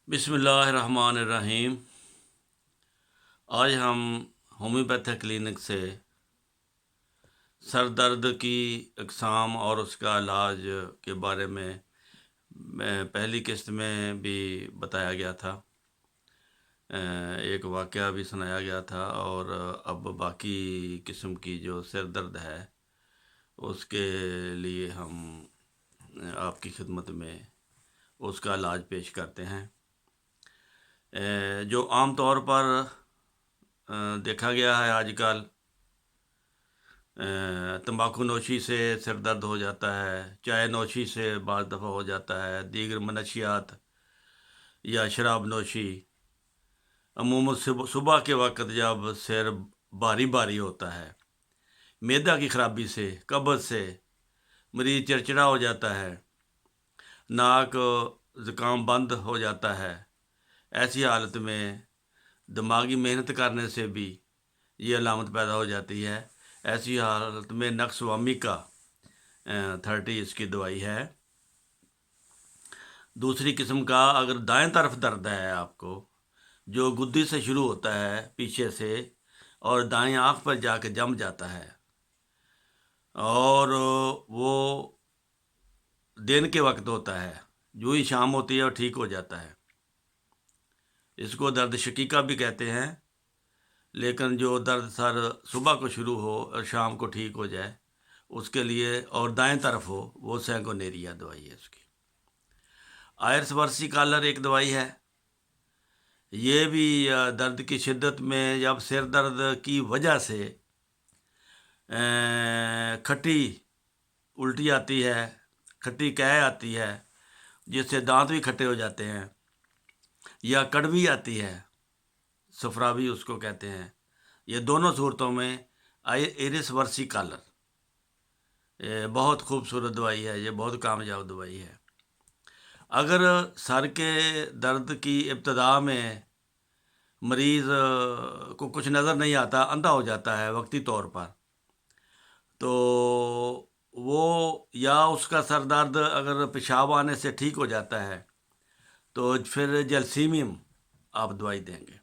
बिस्मिल्लाहिर्रहमानिर्रहीम। आज हम होम्योपैथिक क्लिनिक से सर दर्द की अक़साम और उसका इलाज के बारे में पहली किस्त में भी बताया गया था। एक वाक़या भी सुनाया गया था और अब बाकी किस्म की जो सिर दर्द है उसके लिए हम आपकी खिदमत में उसका इलाज पेश करते हैं। जो आम तौर पर देखा गया है आजकल, तंबाकू नोशी से सिर दर्द हो जाता है, चाय नोशी से बाज़ दफ़ा हो जाता है, दीगर मनशियात या शराब नोशी। अमूमन सुबह के वक्त जब सिर भारी भारी होता है, मैदा की ख़राबी से, कब्ज़ से मरीज़ चिड़चिड़ा हो जाता है, नाक ज़ुकाम बंद हो जाता है। ऐसी हालत में दिमागी मेहनत करने से भी ये अलामत पैदा हो जाती है। ऐसी हालत में नक्स वामिका 30 इसकी दवाई है। दूसरी किस्म का, अगर दाएं तरफ दर्द है आपको, जो गुद्दी से शुरू होता है पीछे से और दाएं आँख पर जाके जम जाता है और वो दिन के वक्त होता है, जो ही शाम होती है और ठीक हो जाता है। इसको दर्द शकीका भी कहते हैं। लेकिन जो दर्द सर सुबह को शुरू हो और शाम को ठीक हो जाए, उसके लिए और दाएं तरफ हो, वो सैंकोनेरिया दवाई है उसकी। आयर्स वर्सी कॉलर एक दवाई है। ये भी दर्द की शिद्दत में, जब सिर दर्द की वजह से खट्टी उल्टी आती है, खट्टी कै आती है जिससे दांत भी खट्टे हो जाते हैं, या कड़वी आती है, सफरावी उसको कहते हैं, ये दोनों सूरतों में आयरिस वर्सी कॉलर ये बहुत खूबसूरत दवाई है। ये बहुत कामयाब दवाई है। अगर सर के दर्द की इब्तदा में मरीज़ को कुछ नज़र नहीं आता, अंधा हो जाता है वक्ती तौर पर, तो वो या उसका सर दर्द अगर पेशाब आने से ठीक हो जाता है तो फिर जलसीमियम आप दवाई देंगे।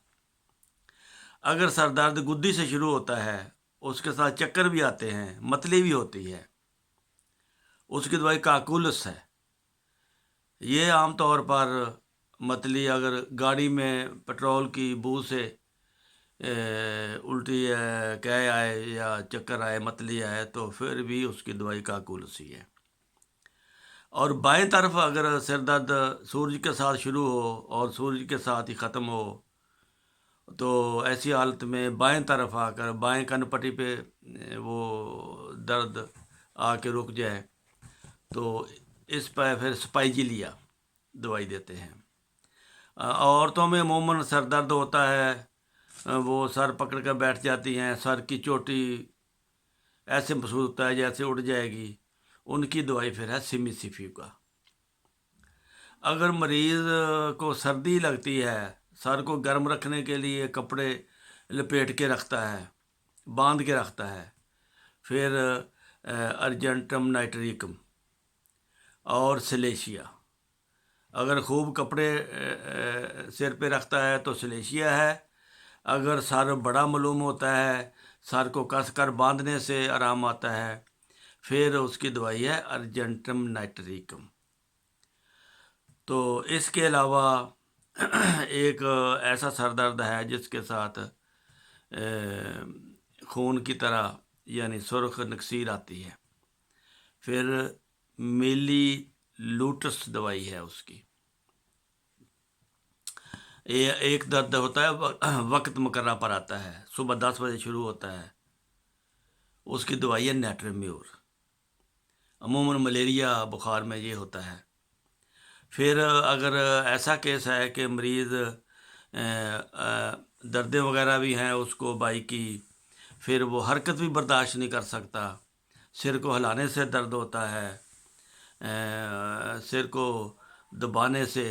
अगर सर दर्द गुद्दी से शुरू होता है, उसके साथ चक्कर भी आते हैं, मतली भी होती है, उसकी दवाई काकुलस है। ये आम तौर पर मतली अगर गाड़ी में पेट्रोल की बू से उल्टी कै आए या चक्कर आए, मतली आए, तो फिर भी उसकी दवाई काकुलस ही है। और बाएं तरफ अगर सिर दर्द सूरज के साथ शुरू हो और सूरज के साथ ही ख़त्म हो, तो ऐसी हालत में बाएं तरफ आकर बाएं कनपट्टी पे वो दर्द आके रुक जाए, तो इस पर फिर स्पाइजिलिया दवाई देते हैं। औरतों में अमूमन सर दर्द होता है, वो सर पकड़ कर बैठ जाती हैं, सर की चोटी ऐसे महसूस होता है जैसे उड़ जाएगी। उनकी दवाई फिर है सिमिसिफ्यू। अगर मरीज़ को सर्दी लगती है, सर को गर्म रखने के लिए कपड़े लपेट के रखता है, बांध के रखता है, फिर अर्जेंटम नाइट्रिकम और सिलेशिया। अगर खूब कपड़े सिर पे रखता है तो सिलेशिया है। अगर सर बड़ा मालूम होता है, सर को कस कर बांधने से आराम आता है, फिर उसकी दवाई है अर्जेंटम नाइट्रिकम। तो इसके अलावा एक ऐसा सर दर्द है जिसके साथ खून की तरह यानी सुर्ख नक्सीर आती है, फिर मिली लूटस दवाई है उसकी। ये एक दर्द होता है वक्त मुकर्रा पर आता है, सुबह 10 बजे शुरू होता है, उसकी दवाई है नेट्रेम्योर। अमूमन मलेरिया बुखार में ये होता है। फिर अगर ऐसा केस है कि मरीज़ दर्दें वगैरह भी हैं उसको बाई की, फिर वो हरकत भी बर्दाश्त नहीं कर सकता, सिर को हिलाने से दर्द होता है, सिर को दबाने से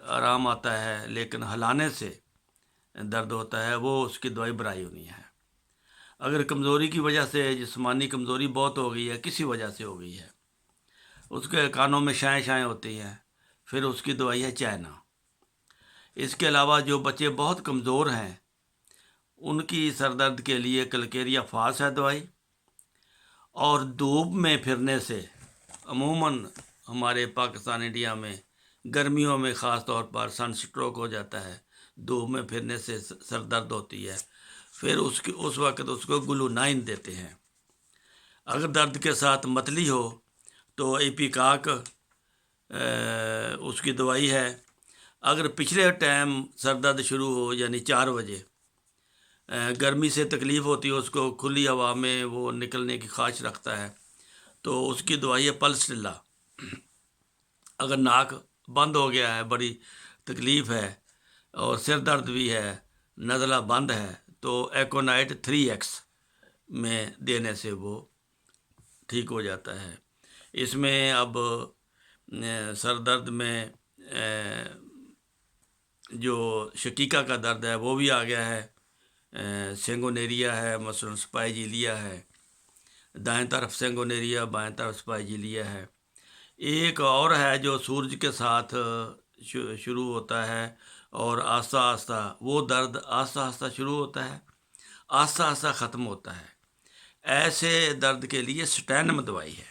आराम आता है, लेकिन हिलाने से दर्द होता है, वो उसकी दवाई ब्रायोनी है। अगर कमज़ोरी की वजह से, जिस्मानी कमज़ोरी बहुत हो गई है, किसी वजह से हो गई है, उसके कानों में शाएँ शाएँ होती हैं, फिर उसकी दवाई है चाइना। اس کے علاوہ جو بچے بہت کمزور ہیں ان کی سر درد کے لیے کلکیریا فاس ہے دوائی، اور دھوپ میں پھرنے سے عموماً ہمارے پاکستان انڈیا میں گرمیوں میں خاص طور پر سن سٹروک ہو جاتا ہے، دھوپ میں پھرنے سے سر درد ہوتی ہے، پھر اس وقت اس کو گلونائن دیتے ہیں۔ اگر درد کے ساتھ متلی ہو تو ایپیکاک اس کی دوائی ہے۔ اگر پچھلے ٹائم سر درد شروع ہو یعنی 4 بجے گرمی سے تکلیف ہوتی ہے، اس کو کھلی ہوا میں وہ نکلنے کی خواہش رکھتا ہے، تو اس کی دوائی ہے پلسٹلا۔ اگر ناک بند ہو گیا ہے، بڑی تکلیف ہے اور سر درد بھی ہے، نزلہ بند ہے، تو ایکونائٹ 3X میں دینے سے وہ ٹھیک ہو جاتا ہے۔ اس میں اب سر درد میں جو شقیقہ کا درد ہے وہ بھی آ گیا ہے، سینگونیریا ہے، مثلاً سپائجیلیا ہے، دائیں طرف سینگونیریا، بائیں طرف سپائجیلیا ہے۔ ایک اور ہے جو سورج کے ساتھ شروع ہوتا ہے اور آہستہ آہستہ وہ درد آہستہ آہستہ شروع ہوتا ہے، آہستہ آہستہ ختم ہوتا ہے۔ ایسے درد کے لیے سٹینم دوائی ہے،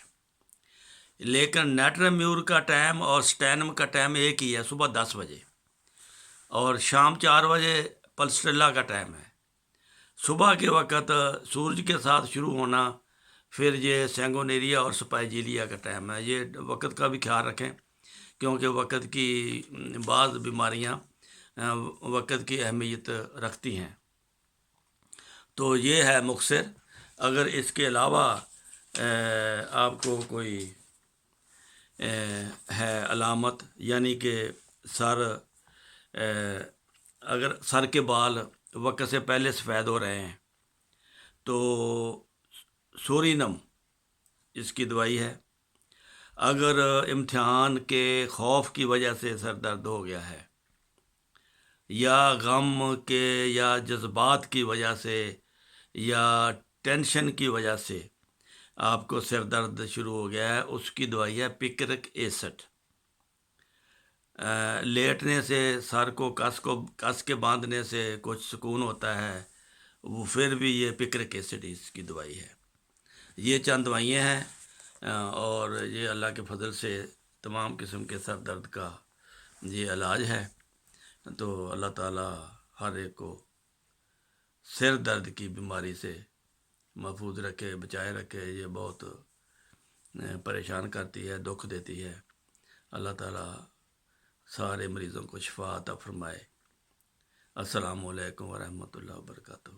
لیکن نیٹرمیور کا ٹائم اور سٹینم کا ٹائم ایک ہی ہے، صبح 10 بجے، اور شام 4 بجے پلسٹریلا کا ٹائم ہے۔ صبح کے وقت سورج کے ساتھ شروع ہونا، پھر یہ سینگونیریا اور سپائجیلیا کا ٹائم ہے۔ یہ وقت کا بھی خیال رکھیں، کیونکہ وقت کی بعض بیماریاں وقت کی اہمیت رکھتی ہیں۔ تو یہ ہے مختصر۔ اگر اس کے علاوہ آپ کو کوئی ہے علامت، یعنی کہ اگر سر کے بال وقت سے پہلے سفید ہو رہے ہیں تو سورینم اس کی دوائی ہے۔ اگر امتحان کے خوف کی وجہ سے سر درد ہو گیا ہے، یا غم کے یا جذبات کی وجہ سے یا ٹینشن کی وجہ سے آپ کو سر درد شروع ہو گیا ہے، اس کی دوائی ہے پکرک ایسڈ۔ لیٹنے سے سر کو کس کے باندھنے سے کچھ سکون ہوتا ہے، وہ پھر بھی یہ پکرک ایسڈ اس کی دوائی ہے۔ یہ چند دوائیاں ہیں، اور یہ اللہ کے فضل سے تمام قسم کے سر درد کا یہ علاج ہے۔ تو اللہ تعالیٰ ہر ایک کو سر درد کی بیماری سے محفوظ رکھے، بچائے رکھے۔ یہ بہت پریشان کرتی ہے، دکھ دیتی ہے۔ اللہ تعالیٰ سارے مریضوں کو شفا عطا فرمائے۔ السلام علیکم ورحمۃ اللہ وبرکاتہ۔